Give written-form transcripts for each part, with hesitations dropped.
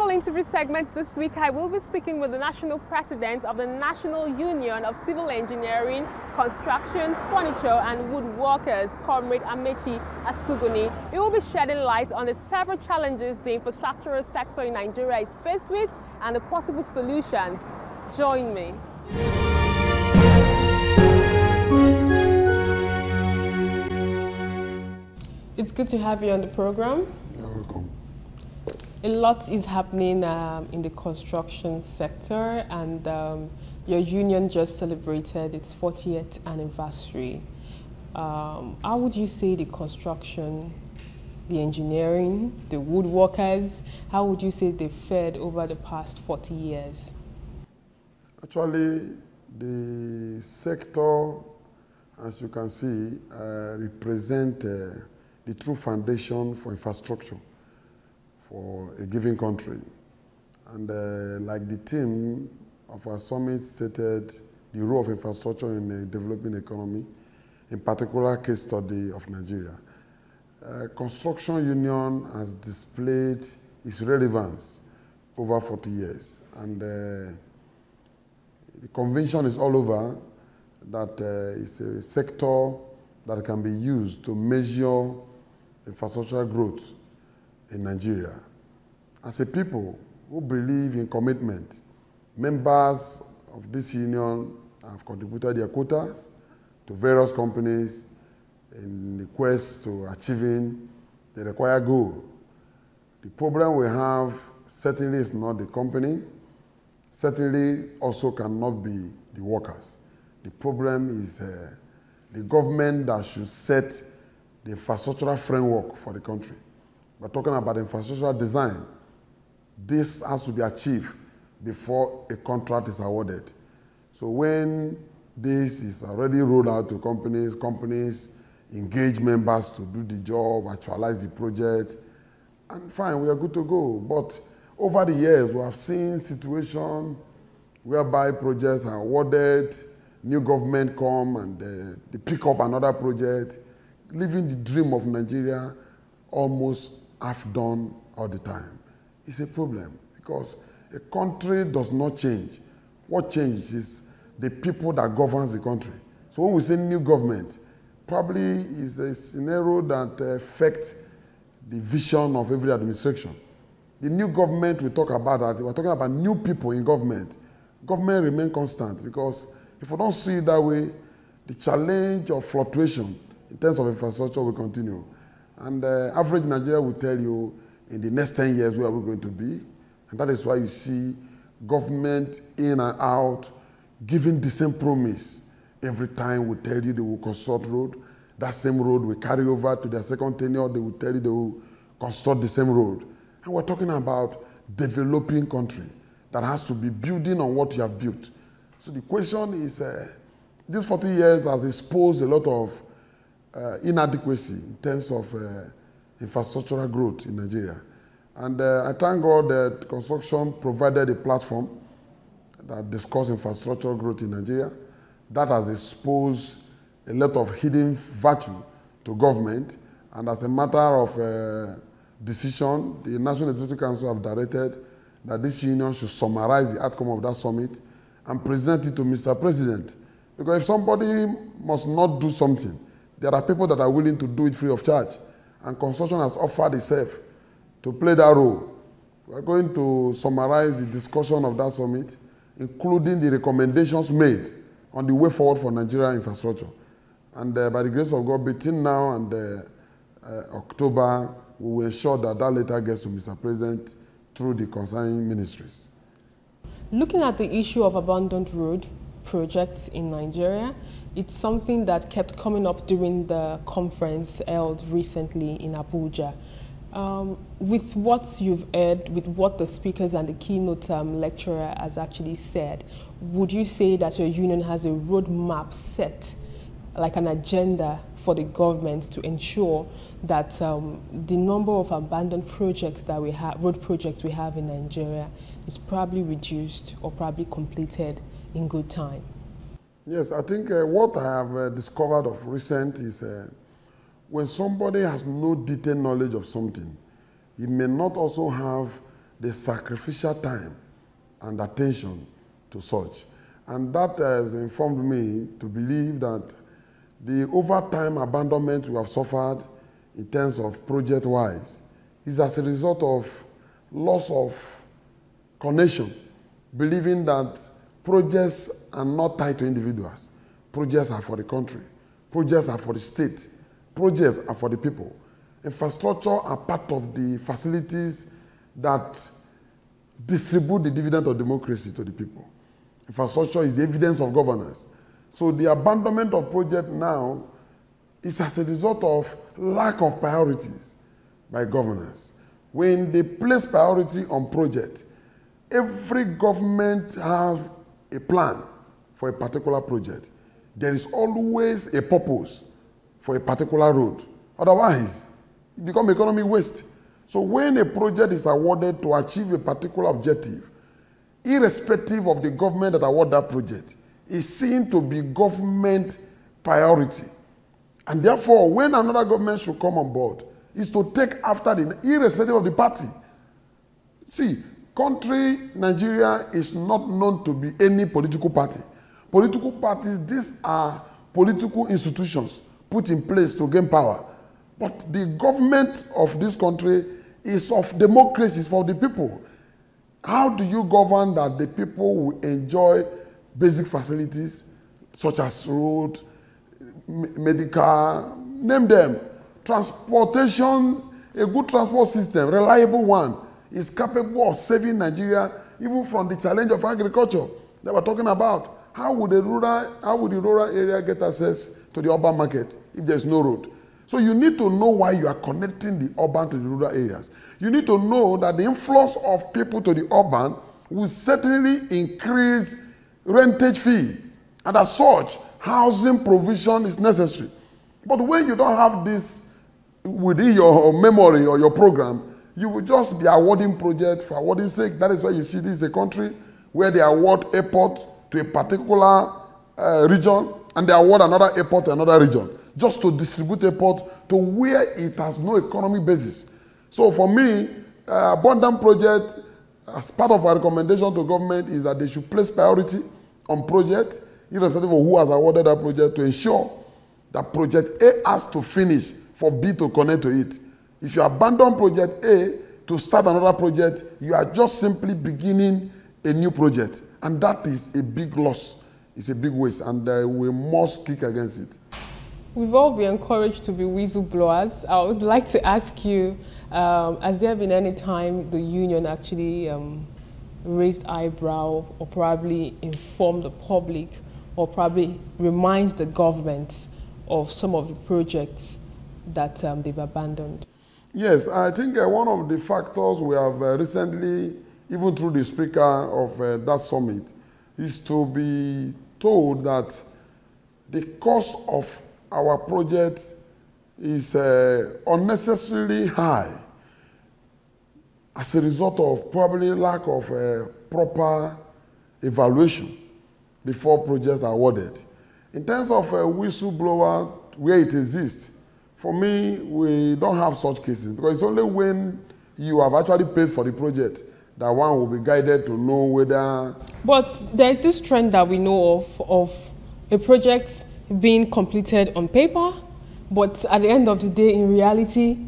special interview segment this week, I will be speaking with the National President of the National Union of Civil Engineering, Construction, Furniture and Woodworkers, Comrade Amechi Asuguni. He will be shedding light on the several challenges the infrastructural sector in Nigeria is faced with and the possible solutions. Join me. It's good to have you on the program. You're welcome. A lot is happening in the construction sector, and your union just celebrated its 40th anniversary. How would you say the construction, the engineering, the woodworkers, how would you say they fared over the past 40 years? Actually, the sector, as you can see, represent the true foundation for infrastructure for a given country. And like the theme of our summit stated, the role of infrastructure in a developing economy, in particular case study of Nigeria. Construction Union has displayed its relevance over 40 years. And the convention is all over that it's a sector that can be used to measure infrastructure growth in Nigeria. As a people who believe in commitment, members of this union have contributed their quotas to various companies in the quest to achieving the required goal. The problem we have certainly is not the company, certainly also cannot be the workers. The problem is the government that should set the infrastructural framework for the country. We're talking about infrastructural design. This has to be achieved before a contract is awarded. So when this is already rolled out to companies, companies engage members to do the job, actualize the project, and fine, we are good to go. But over the years, we have seen situations whereby projects are awarded, new government come and they pick up another project, living the dream of Nigeria almost half done all the time. It's a problem because a country does not change. What changes is the people that governs the country. So when we say new government, probably is a scenario that affects the vision of every administration. The new government we talk about that, we're talking about new people in government. Government remain constant because if we don't see it that way, the challenge of fluctuation in terms of infrastructure will continue. And average Nigeria will tell you in the next 10 years where we're going to be. And that is why you see government in and out giving the same promise. Every time we tell you they will construct road, that same road will carry over to their second tenure, they will tell you they will construct the same road. And we're talking about developing country that has to be building on what you have built. So the question is, these 40 years has exposed a lot of inadequacy in terms of infrastructural growth in Nigeria. And I thank God that construction provided a platform that discusses infrastructural growth in Nigeria. That has exposed a lot of hidden virtue to government. And as a matter of decision, the National Executive Council have directed that this union should summarize the outcome of that summit and present it to Mr. President. Because if somebody must not do something, there are people that are willing to do it free of charge. And construction has offered itself to play that role. We are going to summarize the discussion of that summit, including the recommendations made on the way forward for Nigeria infrastructure. And by the grace of God, between now and October, we will ensure that that letter gets to Mr. President through the concerning ministries. Looking at the issue of abandoned road projects in Nigeria, it's something that kept coming up during the conference held recently in Abuja. With what you've heard, with what the speakers and the keynote lecturer has actually said, would you say that your union has a roadmap set, like an agenda for the government to ensure that the number of abandoned projects that we have, road projects we have in Nigeria, is probably reduced or probably completed in good time? Yes, I think what I have discovered of recent is when somebody has no detailed knowledge of something, he may not also have the sacrificial time and attention to such. And that has informed me to believe that the overtime abandonment we have suffered in terms of project-wise is as a result of loss of connection, believing that projects are not tied to individuals. Projects are for the country. Projects are for the state. Projects are for the people. Infrastructure are part of the facilities that distribute the dividend of democracy to the people. Infrastructure is the evidence of governance. So the abandonment of project now is as a result of lack of priorities by governance. When they place priority on project, every government has a plan for a particular project. There is always a purpose for a particular road. Otherwise, it becomes economic waste. So when a project is awarded to achieve a particular objective, irrespective of the government that award that project, is seen to be government priority. And therefore, when another government should come on board, is to take after the, irrespective of the party. See, country Nigeria is not known to be any political party. Political parties, these are political institutions put in place to gain power. But the government of this country is of democracy, is for the people. How do you govern that the people will enjoy basic facilities such as road, medical, name them, transportation, a good transport system, reliable one, is capable of saving Nigeria even from the challenge of agriculture that we're talking about. How would the rural area get access to the urban market if there's no road? So you need to know why you are connecting the urban to the rural areas. You need to know that the influx of people to the urban will certainly increase rentage fee. And as such, housing provision is necessary. But when you don't have this within your memory or your program, you will just be awarding projects for awarding sake. That is why you see this is a country where they award airport to a particular region and they award another airport to another region, just to distribute airport to where it has no economic basis. So for me, abundant project, as part of our recommendation to government, is that they should place priority on project, irrespective of who has awarded that project, to ensure that project A has to finish for B to connect to it. If you abandon project A to start another project, you are just simply beginning a new project. And that is a big loss. It's a big waste, and we must kick against it. We've all been encouraged to be whistleblowers. I would like to ask you, has there been any time the union actually raised eyebrow or probably informed the public or probably reminds the government of some of the projects that they've abandoned? Yes, I think one of the factors we have recently, even through the speaker of that summit, is to be told that the cost of our project is unnecessarily high as a result of probably lack of proper evaluation before projects are awarded. In terms of a whistleblower, where it exists, for me, we don't have such cases, because it's only when you have actually paid for the project that one will be guided to know whether... But there's this trend that we know of a project being completed on paper, but at the end of the day, in reality,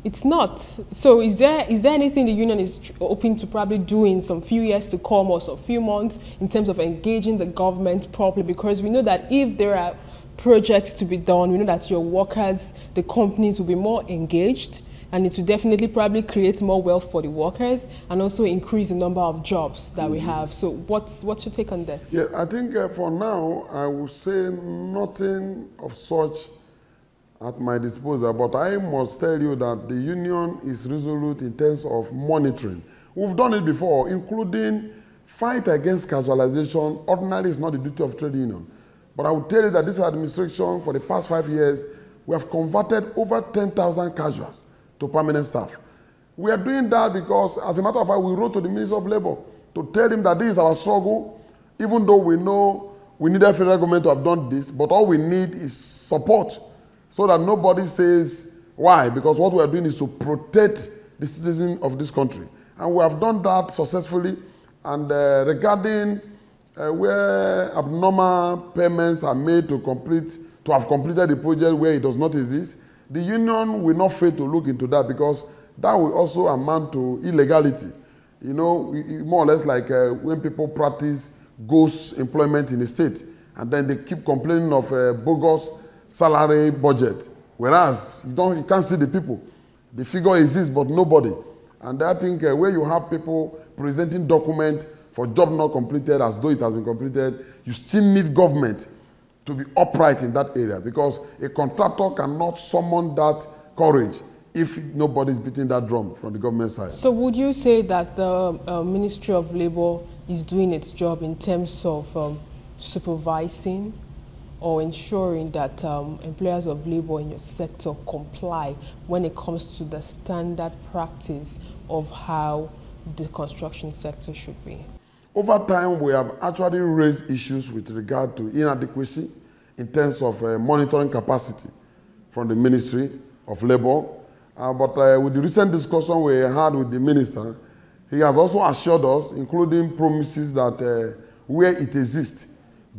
it's not. So is there anything the union is hoping to probably do in some few years to come or some few months in terms of engaging the government properly? Because we know that if there are projects to be done, we know that your workers, the companies will be more engaged, and it will definitely probably create more wealth for the workers and also increase the number of jobs that we have. So what's your take on this? Yeah, I think for now, I will say nothing of such at my disposal, but I must tell you that the union is resolute in terms of monitoring. We've done it before, including fight against casualization. Ordinarily, it's not the duty of trade union. But I will tell you that this administration, for the past 5 years, we have converted over 10,000 casuals to permanent staff. We are doing that because, as a matter of fact, we wrote to the Minister of Labour to tell him that this is our struggle, even though we know we need the federal government to have done this, but all we need is support so that nobody says why, because what we are doing is to protect the citizens of this country. And we have done that successfully. And regarding where abnormal payments are made to have completed the project where it does not exist, the union will not fail to look into that, because that will also amount to illegality. You know, more or less like when people practice ghost employment in the state, and then they keep complaining of bogus salary budget, whereas you can't see the people. The figure exists, but nobody. And I think where you have people presenting documents for job not completed as though it has been completed, you still need government to be upright in that area, because a contractor cannot summon that courage if nobody is beating that drum from the government side. So would you say that the Ministry of Labour is doing its job in terms of supervising or ensuring that employers of labour in your sector comply when it comes to the standard practice of how the construction sector should be? Over time, we have actually raised issues with regard to inadequacy in terms of monitoring capacity from the Ministry of Labour. But with the recent discussion we had with the minister, he has also assured us, including promises that where it exists,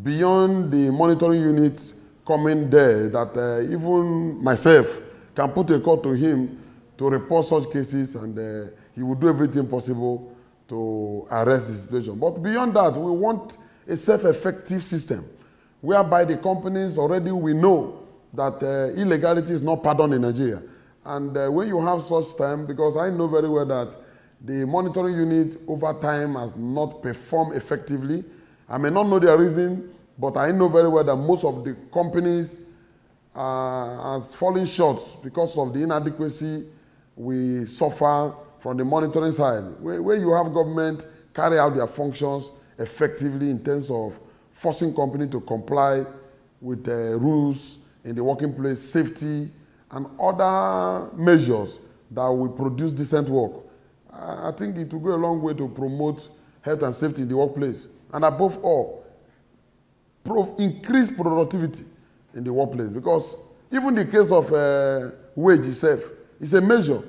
beyond the monitoring units coming there, that even myself can put a call to him to report such cases, and he will do everything possible to arrest the situation. But beyond that, we want a self-effective system whereby the companies already we know that illegality is not pardoned in Nigeria. And when you have such time, because I know very well that the monitoring unit over time has not performed effectively. I may not know their reason, but I know very well that most of the companies are falling short because of the inadequacy we suffer from the monitoring side. Where you have government carry out their functions effectively in terms of forcing companies to comply with rules in the working place, safety, and other measures that will produce decent work. I think it will go a long way to promote health and safety in the workplace. And above all, increase productivity in the workplace. Because even the case of wage itself is a measure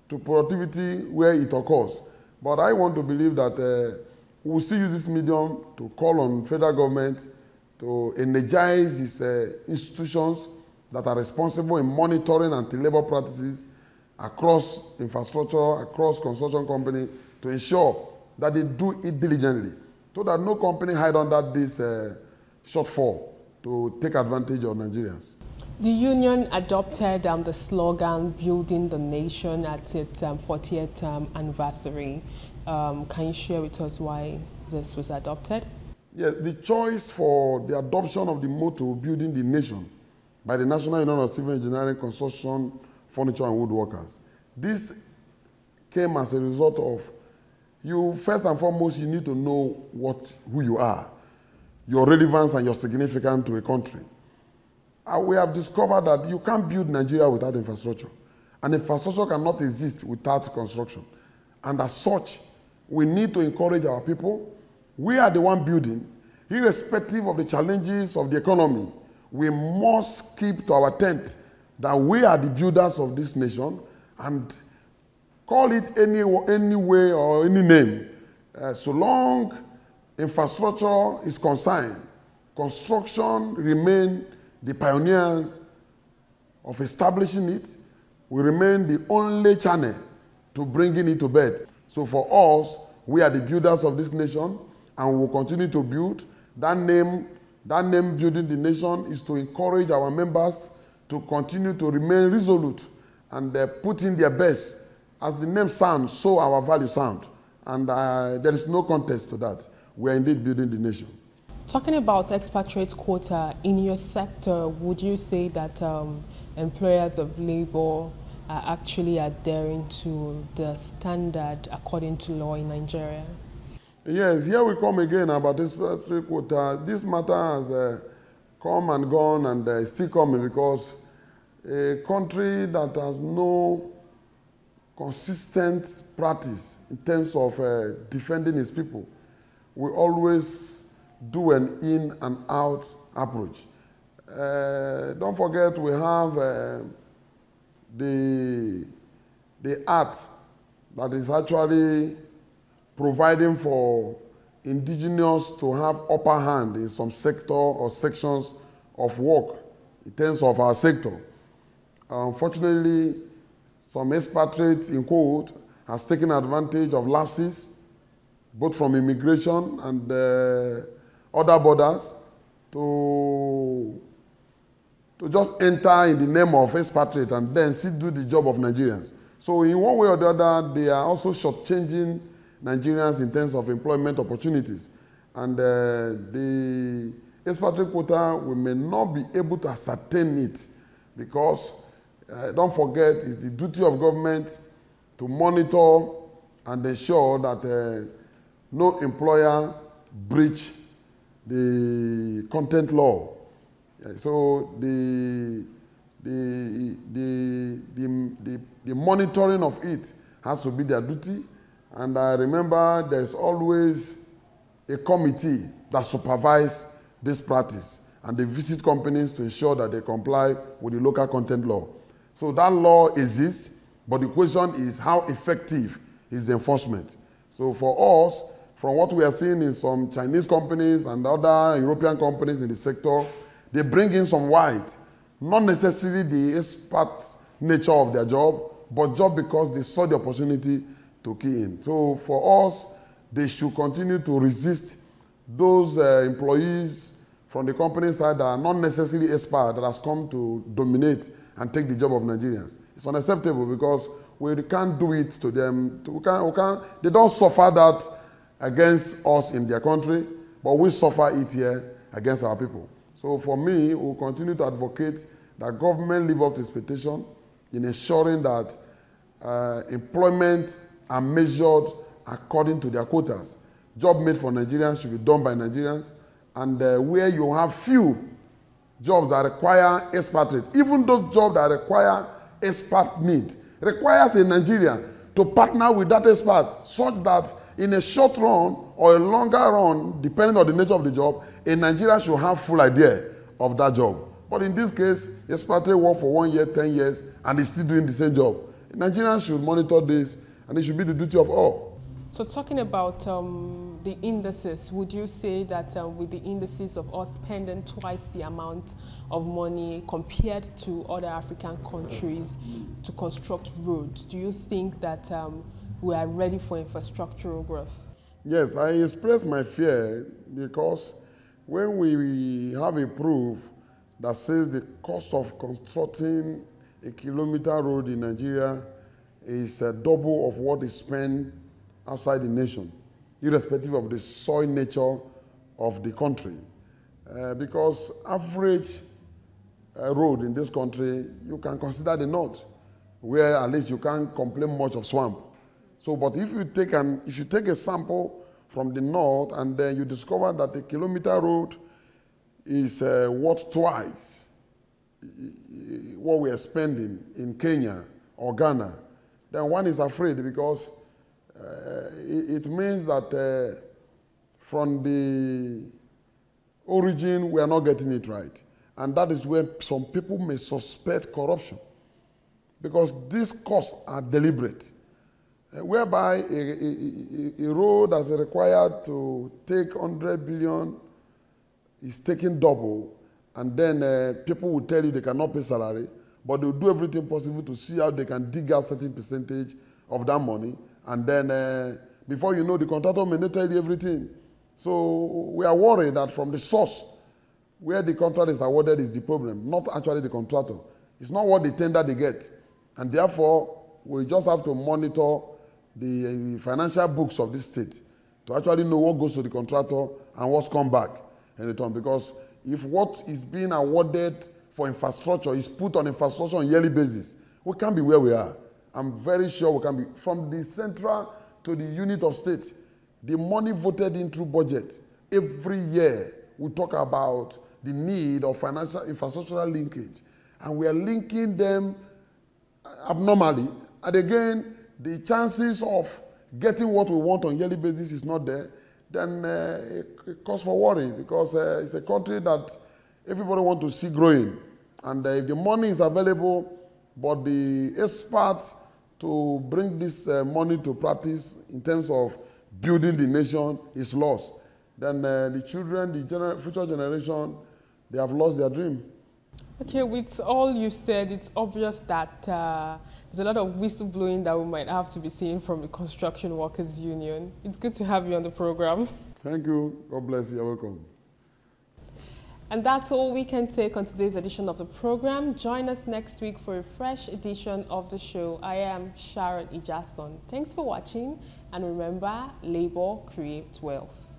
to productivity where it occurs. But I want to believe that we will still use this medium to call on federal government to energize its institutions that are responsible in monitoring anti-labor practices across infrastructure, across construction company, to ensure that they do it diligently, so that no company hide under this shortfall to take advantage of Nigerians. The union adopted the slogan "Building the Nation" at its 40th anniversary. Can you share with us why this was adopted? Yes, the choice for the adoption of the motto "Building the Nation" by the National Union of Civil Engineering, Construction, Furniture and Woodworkers. This came as a result of you, first and foremost, you need to know who you are, your relevance and your significance to a country. We have discovered that you can't build Nigeria without infrastructure. And infrastructure cannot exist without construction. And as such, we need to encourage our people. We are the one building, irrespective of the challenges of the economy. We must keep to our tent that we are the builders of this nation, and call it any way or any name. So long infrastructure is concerned, construction remain the pioneers of establishing it. We remain the only channel to bringing it to bed. So for us, we are the builders of this nation, and we will continue to build. That name, Building the Nation, is to encourage our members to continue to remain resolute and put in their best. As the name sounds, so our values sound. And there is no contest to that. We are indeed building the nation. Talking about expatriate quota, in your sector, would you say that employers of labor are actually adhering to the standard according to law in Nigeria? Yes, here we come again about expatriate quota. This matter has come and gone, and is still coming, because a country that has no consistent practice in terms of defending its people will always do an in and out approach. Don't forget, we have the art that is actually providing for indigenous to have upper hand in some sector or sections of work in terms of our sector. Unfortunately, some expatriates, in quote, has taken advantage of lapses, both from immigration and other borders, to just enter in the name of expatriate and then still do the job of Nigerians. So in one way or the other, they are also shortchanging Nigerians in terms of employment opportunities. And the expatriate quota, we may not be able to ascertain it because, don't forget, it's the duty of government to monitor and ensure that no employer breach the content law. So the monitoring of it has to be their duty. And I remember there's always a committee that supervises this practice, and they visit companies to ensure that they comply with the local content law. So that law exists, but the question is how effective is the enforcement. So for us, from what we are seeing in some Chinese companies and other European companies in the sector, they bring in some white, not necessarily the expert nature of their job, but just because they saw the opportunity to key in. So for us, they should continue to resist those employees from the company side that are not necessarily expert, that has come to dominate and take the job of Nigerians. It's unacceptable because we can't do it to them. They don't suffer that against us in their country, but we suffer it here against our people. So for me, we'll continue to advocate that government live up to expectation in ensuring that employment are measured according to their quotas. Job made for Nigerians should be done by Nigerians, and where you have few jobs that require expatriate, even those jobs that require expert need, requires a Nigerian to partner with that expert such that in a short run or a longer run, depending on the nature of the job, a Nigerian should have full idea of that job. But in this case, expatriate work for 1 year, 10 years, and is still doing the same job. Nigerians should monitor this, and it should be the duty of all. So talking about the indices, would you say that with the indices of us spending twice the amount of money compared to other African countries to construct roads, do you think that we are ready for infrastructural growth? Yes, I express my fear because when we have a proof that says the cost of constructing a kilometer road in Nigeria is double of what is spent outside the nation, irrespective of the soil nature of the country. Because average road in this country, you can consider the north, where at least you can't complain much of swamp. So, but if you take a sample from the north and then you discover that a kilometer road is worth twice what we are spending in Kenya or Ghana, then one is afraid because it means that from the origin we are not getting it right. And that is where some people may suspect corruption because these costs are deliberate. Whereby a road that's required to take 100 billion is taking double, and then people will tell you they cannot pay salary, but they'll do everything possible to see how they can dig out certain percentage of that money, and then before you know, the contractor may not tell you everything. So we are worried that from the source, where the contract is awarded is the problem, not actually the contractor. It's not what the tender they get. And therefore, we just have to monitor the financial books of this state to actually know what goes to the contractor and what's come back in return. Because if what is being awarded for infrastructure is put on infrastructure on a yearly basis, we can't be where we are. I'm very sure we can be. From the central to the unit of state, the money voted in through budget, every year we talk about the need of financial infrastructural linkage. And we are linking them abnormally. And again, the chances of getting what we want on a yearly basis is not there, then it cause for worry because it's a country that everybody wants to see growing. And if the money is available, but the experts to bring this money to practice in terms of building the nation is lost, then the children, the future generation, they have lost their dream. Okay, with all you said, it's obvious that there's a lot of whistleblowing that we might have to be seeing from the Construction Workers Union. It's good to have you on the program. Thank you. God bless you. You're welcome. And that's all we can take on today's edition of the program. Join us next week for a fresh edition of the show. I am Sharon Ijason. Thanks for watching, and remember, labor creates wealth.